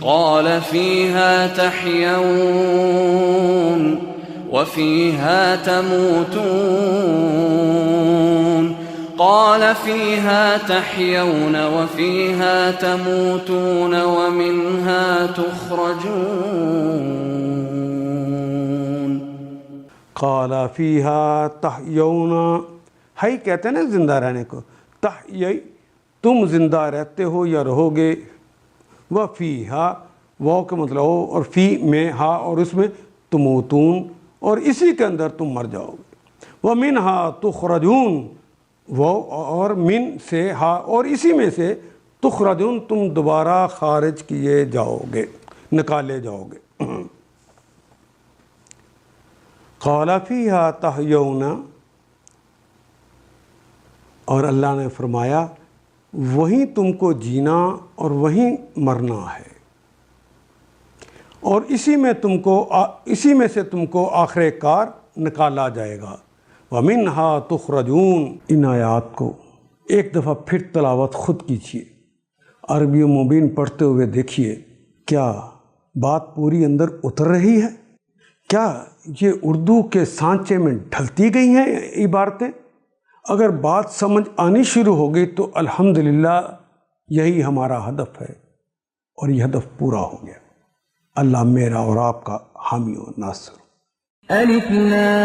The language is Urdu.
قال فيها تحيون وفيها تموتون قال فيها تحيون وفيها تموتون ومنها تخرجون. قال فيها تحيون، ہی کہتے ہیں نا زندہ رہنے کو، تحیی تم زندہ رہتے ہو یا رہو گے، وفیہا وہ کا مطلب ہو، اور فی میں ہا اور اس میں تموتون اور اسی کے اندر تم مر جاؤ گے، ومنہا تخرجون وہ اور من سے ہا اور اسی میں سے تخرجون تم دوبارہ خارج کیے جاؤ گے، نکالے جاؤ گے. قال فیہا تحیون، اور اللہ نے فرمایا وہیں تم کو جینا اور وہیں مرنا ہے، اور اسی میں سے تم کو آخر کار نکالا جائے گا. وَمِنْهَا تُخْرَجُونَ. ان آیات کو ایک دفعہ پھر تلاوت خود کیجیے، عربی و مبین پڑھتے ہوئے دیکھیے کیا بات پوری اندر اتر رہی ہے، کیا یہ اردو کے سانچے میں ڈھلتی گئی ہیں عبارتیں. اگر بات سمجھ آنی شروع ہو گئی تو الحمدللہ یہی ہمارا ہدف ہے، اور یہ ہدف پورا ہو گیا. اللہ میرا اور آپ کا حامی و ناصر. الف لام